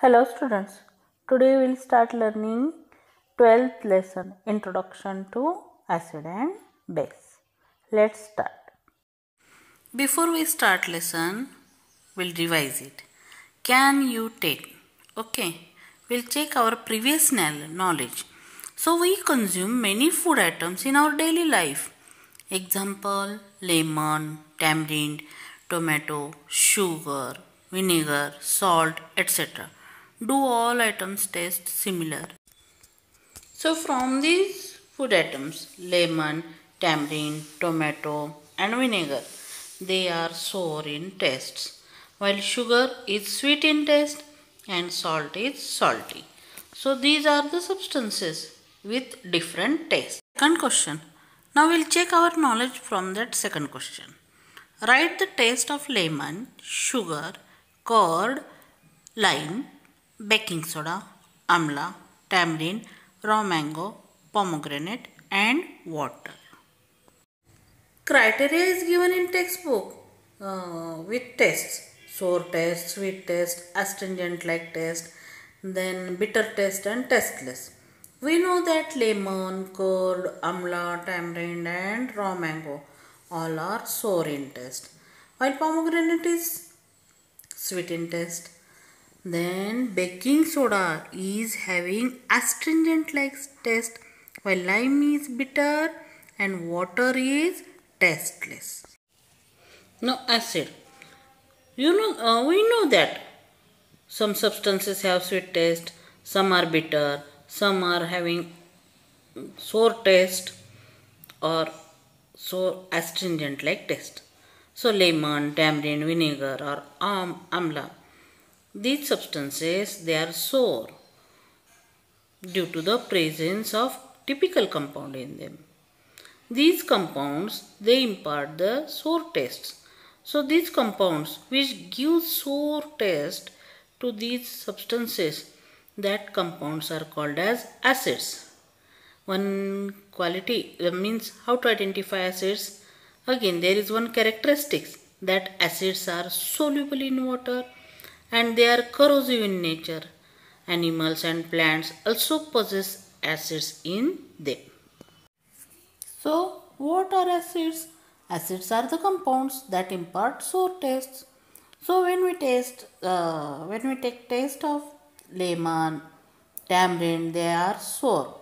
Hello students, today we will start learning 12th lesson Introduction to Acid and Base. Let's start. Before we start lesson, we'll revise it. Can you take? Okay, we'll check our previous knowledge. So we consume many food items in our daily life. Example, lemon, tamarind, tomato, sugar, vinegar, salt, etc. Do all items taste similar? So from these food items, lemon, tamarind, tomato and vinegar, they are sour in taste, while sugar is sweet in taste and salt is salty. So these are the substances with different taste. Second question. Now we'll check our knowledge from that second question. Write the taste of lemon, sugar, curd, lime, baking soda, amla, tamarind, raw mango, pomegranate and water. Criteria is given in textbook with tests. Sour test, sweet test, astringent like test, then bitter test and tasteless. We know that lemon, curd, amla, tamarind and raw mango all are sour in taste, while pomegranate is sweet in taste. Then baking soda is having astringent like taste, while lime is bitter and water is tasteless. Now acid. We know that some substances have sweet taste, some are bitter, some are having sour taste or so astringent like taste. So lemon, tamarind, vinegar or amla, these substances they are sour due to the presence of typical compound in them. These compounds they impart the sour taste. So these compounds which give sour taste to these substances, that compounds are called as acids. One quality means how to identify acids. Again there is one characteristics that acids are soluble in water and they are corrosive in nature. Animals and plants also possess acids in them. So, what are acids? Acids are the compounds that impart sour taste. So, when we take taste of lemon, tamarind, they are sour.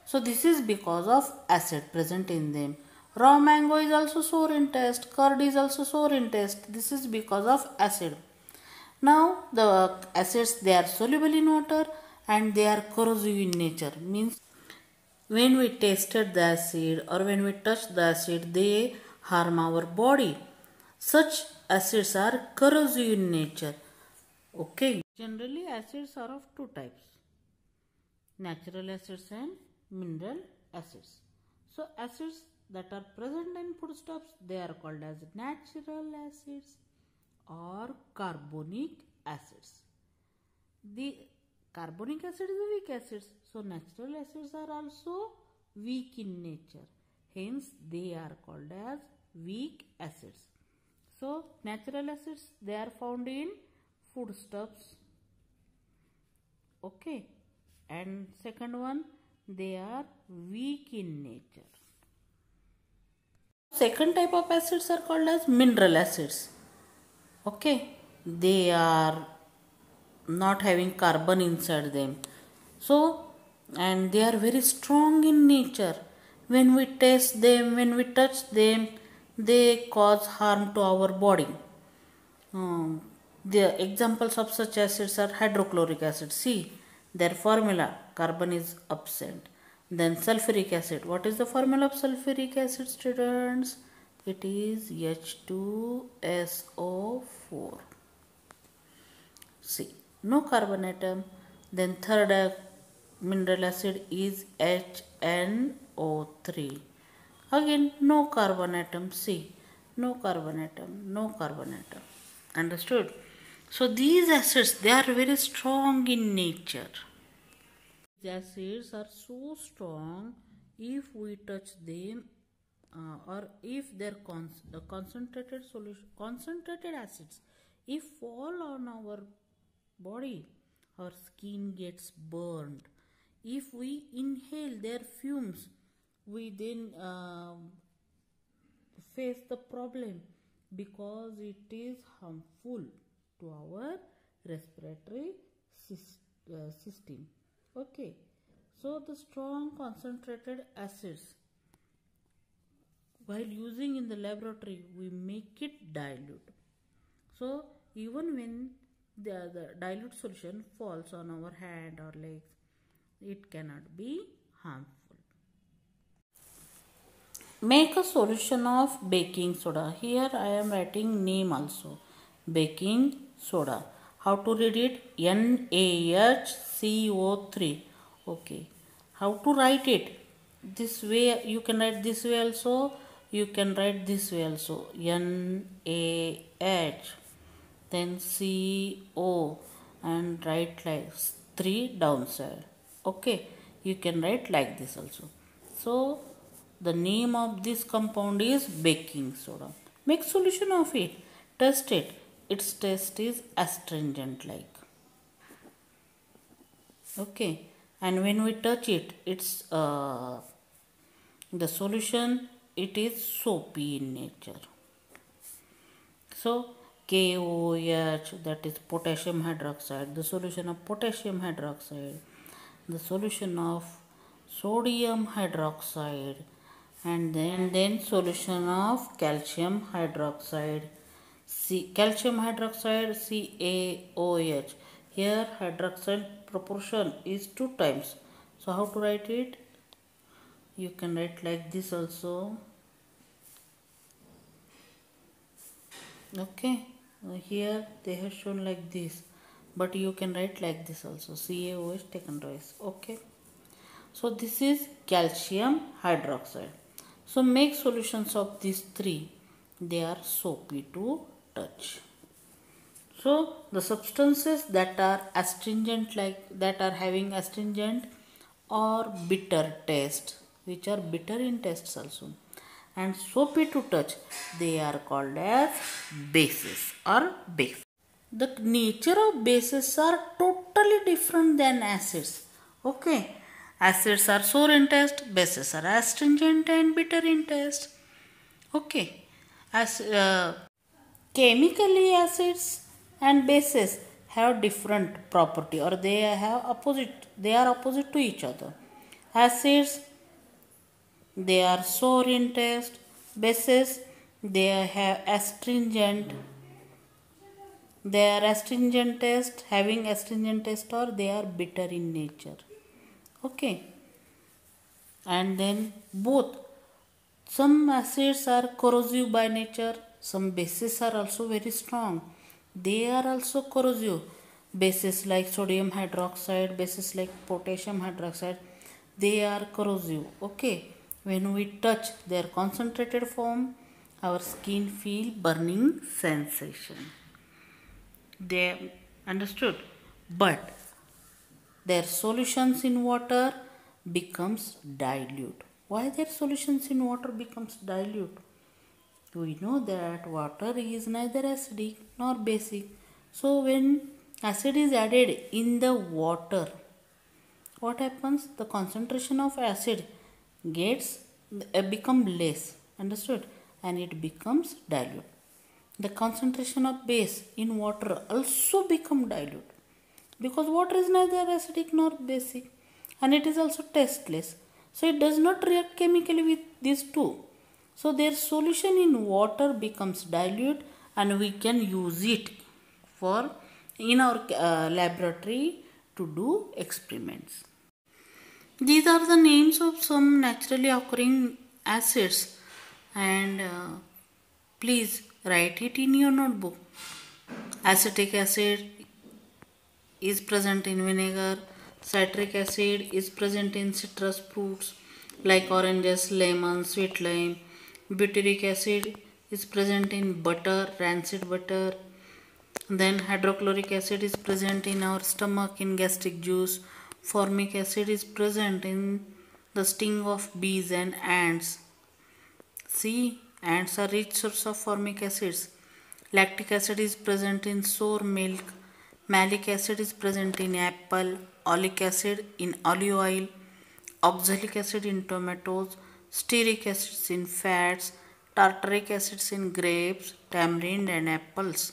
So, this is because of acid present in them. Raw mango is also sour in taste. Curd is also sour in taste. This is because of acid. Now, the acids they are soluble in water and they are corrosive in nature. Means when we tasted the acid or when we touch the acid, they harm our body. Such acids are corrosive in nature. Okay. Generally, acids are of two types: natural acids and mineral acids. So, acids that are present in foodstuffs, they are called as natural acids or carbonic acids. The carbonic acid is a weak acid, so natural acids are also weak in nature. Hence, they are called as weak acids. So, natural acids they are found in foodstuffs. Okay, and second one they are weak in nature. Second type of acids are called as mineral acids. Okay, they are not having carbon inside them. So, and they are very strong in nature. When we taste them, when we touch them, they cause harm to our body. The examples of such acids are hydrochloric acid. See, their formula, carbon is absent. Then sulfuric acid. What is the formula of sulfuric acid, students? It is H2SO4. See, no carbon atom. Then third mineral acid is HNO3. Again, no carbon atom. See, no carbon atom, no carbon atom. Understood? So these acids, they are very strong in nature. These acids are so strong if we touch them or if their concentrated solution, concentrated acids, if fall on our body our skin gets burned. If we inhale their fumes, we then face the problem because it is harmful to our respiratory system. Okay, so the strong concentrated acids, while using in the laboratory, we make it dilute. So even when the dilute solution falls on our hand or legs, it cannot be harmful. Make a solution of baking soda. Here I am writing name also. Baking soda. How to read it? NaHCO3. Okay. How to write it? This way you can write this way also. You can write this way also. NaH. Then CO and write like 3 downside. Okay. You can write like this also. So the name of this compound is baking soda. Make solution of it. Test it. Its taste is astringent like. Okay. And when we touch it, it's the solution, it is soapy in nature. So KOH, that is potassium hydroxide, the solution of potassium hydroxide, the solution of sodium hydroxide, and then solution of calcium hydroxide. Calcium hydroxide CaOH. Here hydroxide proportion is 2 times. So how to write it? You can write like this also. Okay, here they have shown like this, but you can write like this also. CaOH taken twice. Okay, so this is calcium hydroxide. So make solutions of these three. They are soapy to touch. So the substances that are astringent, like that are having astringent or bitter taste, which are bitter in taste also, and soapy to touch, they are called as bases or base. The nature of bases are totally different than acids. Okay, acids are sour in taste, bases are astringent and bitter in taste. Okay, as chemically acids and bases have different property, or they are opposite to each other. Acids, they are sour in taste. Bases, they have astringent. They are astringent taste, having astringent taste, or they are bitter in nature. Okay. And then both, some acids are corrosive by nature, some bases are also very strong. They are also corrosive. Bases like sodium hydroxide, bases like potassium hydroxide, they are corrosive. Okay. When we touch their concentrated form, our skin feel burning sensation. They understood. But their solutions in water becomes dilute. Why their solutions in water becomes dilute? We know that water is neither acidic nor basic. So when acid is added in the water, what happens? The concentration of acid gets become less. Understood? And it becomes dilute. The concentration of base in water also become dilute, because water is neither acidic nor basic, and it is also tasteless. So it does not react chemically with these two. So their solution in water becomes dilute, and we can use it for in our laboratory to do experiments. These are the names of some naturally occurring acids, and please write it in your notebook. Acetic acid is present in vinegar. Citric acid is present in citrus fruits like oranges, lemon, sweet lime. Butyric acid is present in butter, rancid butter. Then hydrochloric acid is present in our stomach in gastric juice. Formic acid is present in the sting of bees and ants. See, ants are rich source of formic acids. Lactic acid is present in sour milk. Malic acid is present in apple, oleic acid in olive oil, oxalic acid in tomatoes, stearic acids in fats, tartaric acids in grapes, tamarind and apples,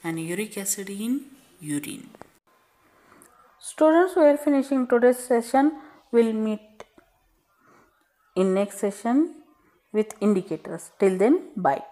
and uric acid in urine. Students, we are finishing today's session. We'll meet in next session with indicators. Till then, bye.